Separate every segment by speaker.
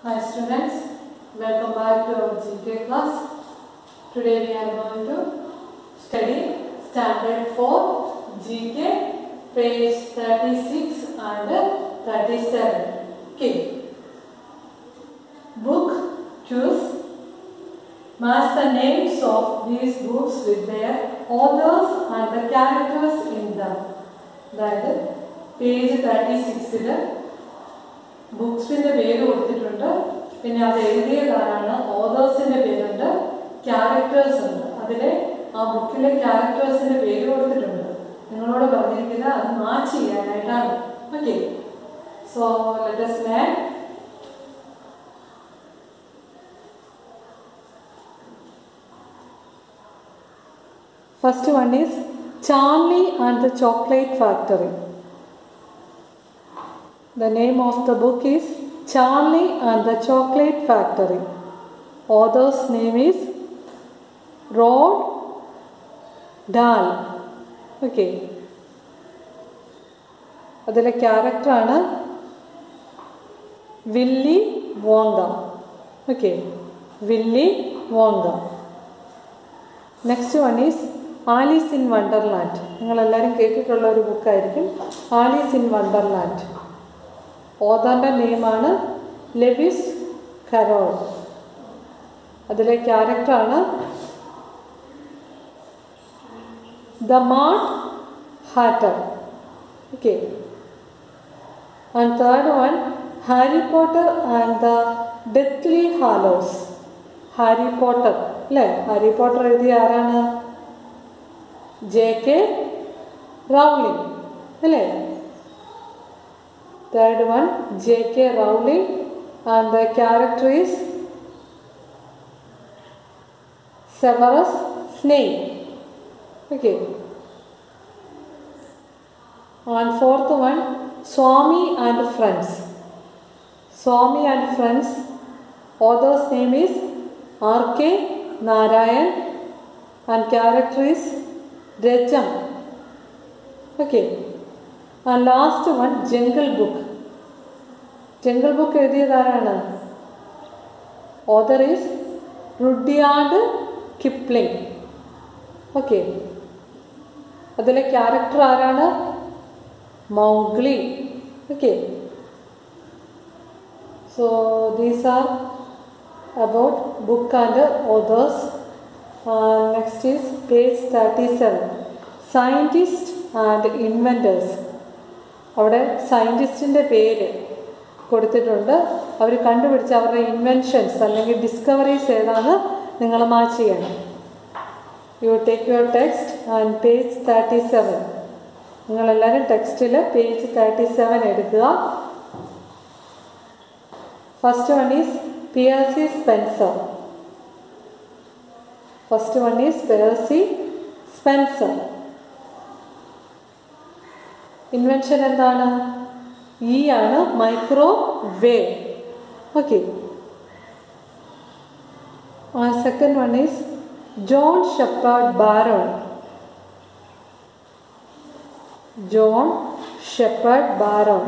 Speaker 1: Hi students, welcome back to our GK class. Today we are going to study Standard 4 GK page 36 and 37. Okay. Book choose. Match the names of these books with their authors and the characters in them. That is page 36. ബുക്സിൻ്റെ പേര് കൊടുത്തിട്ടുണ്ട്, പിന്നെ അത് എഴുതിയതാരാണ്, ഓതേഴ്സിൻ്റെ പേരുണ്ട്, characters ഉണ്ട്. അതിലെ ആ ബുക്കിലെ ക്യാരക്ടേഴ്സിൻ്റെ പേര് കൊടുത്തിട്ടുണ്ട്. നിങ്ങളോട് പറഞ്ഞിരിക്കുന്നത് അത് മാച്ച് ചെയ്യാനായിട്ടാണ്. Okay, so let us learn. First one is Charlie and the Chocolate Factory. The name of the book is Charlie and the Chocolate Factory. Author's name is Roald Dahl. Okay. അതിലെ ക്യാരക്ടറാണ് Willy Wonka. Okay, Willy Wonka. Next one is Alice in Wonderland. നിങ്ങളെല്ലാവരും കേട്ടിട്ടുള്ള ഒരു ബുക്കായിരിക്കും Alice in Wonderland. ഓതറിൻ്റെ നെയിമാണ് Lewis Carroll. അതിലെ ക്യാരക്ടറാണ് the mad hatter. Okay, and third one Harry Potter and the Deathly Hallows. Harry Potter അല്ലേ, Harry Potter എഴുതിയ ആരാണ്? JK റൗളിംഗ് അല്ലേ. Third one, JK Rowling, and the character is Severus Snape. Okay. And fourth one, Swami and Friends. Swami and Friends. Author's name is R.K. Narayan, and character is Rejam. Okay. And last one, Jungle Book. Jungle Book എഴുതിയതാരാണ്? Author is Rudyard Kipling. Okay, അതിലെ character ആരാണ്? Mowgli. Okay, so these are about book and authors. Next is page 37, scientist and inventors. അവിടെ സയൻറ്റിസ്റ്റിൻ്റെ പേര് കൊടുത്തിട്ടുണ്ട്. അവർ കണ്ടുപിടിച്ച അവരുടെ inventions അല്ലെങ്കിൽ ഡിസ്കവറീസ് ഏതാണ് നിങ്ങൾ മാച്ച് ചെയ്യണം. You take your text and page 37. നിങ്ങളെല്ലാവരും ടെക്സ്റ്റിൽ പേജ് 37 എടുക്കുക. First one is Percy Spencer. First one is Percy Spencer. Invention എന്താണ്? ഈ ആണ് microwave. Okay, second one is John Shepherd Barron. John Shepherd Barron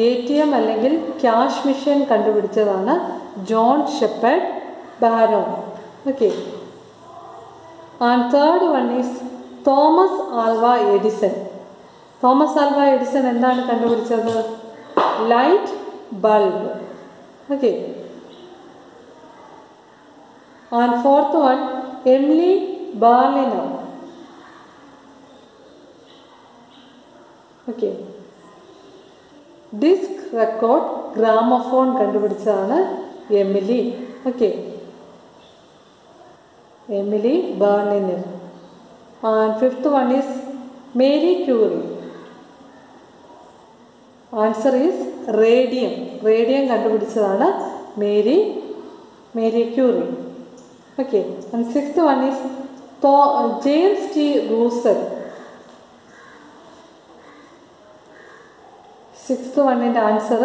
Speaker 1: ATM അല്ലെങ്കിൽ cash machine കണ്ടുപിടിച്ചതാണ് John Shepherd Barron. Okay, and third one is Thomas Alva Edison. Thomas Alva Edison എന്താണ് കണ്ടുപിടിച്ചത്? Light bulb. Okay, and fourth one Emile ബാർലിനോ. Okay, disc record gramophone കണ്ടുപിടിച്ചതാണ് Emile. Okay, Emile Berliner. And fifth one is Marie Curie. Answer is radium. Radium കണ്ടുപിടിച്ചതാണ് Marie Curie. Okay, and sixth one is James T. Russell. Sixth one ൻ്റെ answer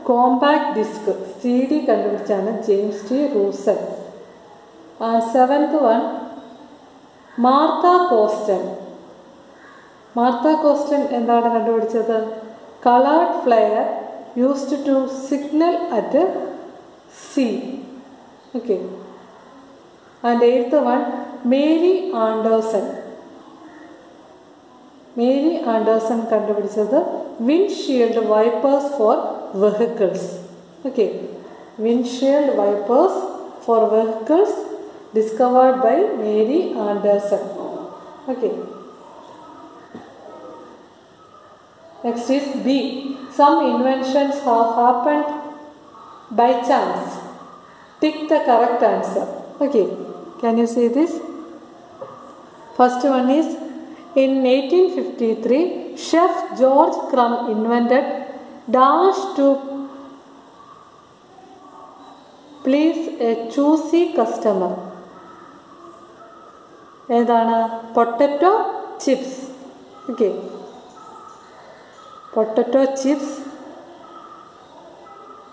Speaker 1: compact disc CD കണ്ടുപിടിച്ചാണ് James T Russell. And seventh one Martha Coston. Martha Coston എന്താണ് കണ്ടുപിടിച്ചത്? Coloured flare used to signal at sea. Okay. And eighth one, Mary Anderson. Mary Anderson കണ്ടുപിടിച്ചത് windshield wipers for vehicles. Okay. Windshield wipers for vehicles discovered by Mary Anderson. Okay. Next is B. Some inventions have happened by chance. Tick the correct answer. Okay. Can you see this? First one is in 1853, Chef George Crumb invented dash to please a choosy customer. ഏതാണ്? Potato chips. Okay. Potato chips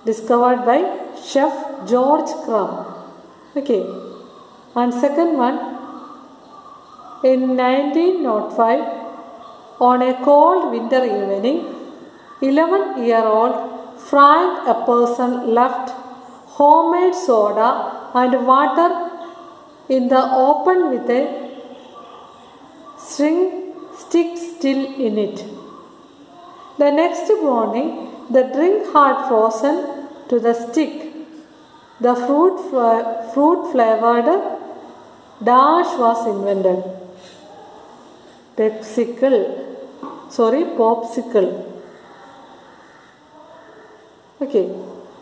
Speaker 1: discovered by Chef George Crumb. Okay. And second one, in 1905, on a cold winter evening, 11-year-old Frank Epperson left homemade soda and water in the open with a string stick still in it. The next morning, the drink had frozen to the stick. The fruit-flavored dash was invented. Popsicle. Okay,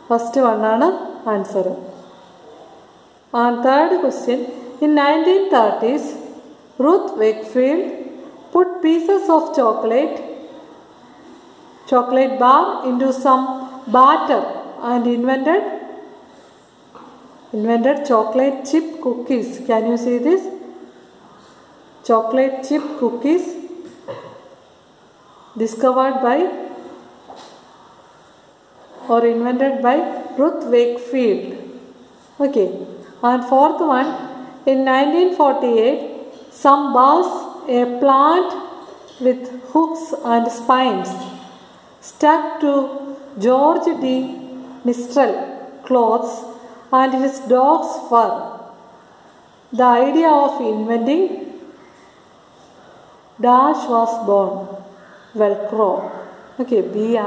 Speaker 1: first one is answer. And third question, in 1930s, Ruth Wakefield put pieces of chocolate bar into some batter and invented chocolate chip cookies. Can you see this? Chocolate chip cookies discovered by or invented by Ruth Wakefield. Okay. And fourth one, in 1948, some bars, a plant with hooks and spines, stuck to George D. Mistral clothes and his dog's fur. The idea of inventing dash was born. Velcro. Okay, B is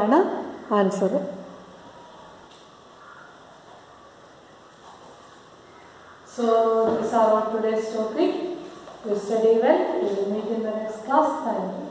Speaker 1: answer. So these are all today's topic. You study well. We will meet in the next class. Thank you.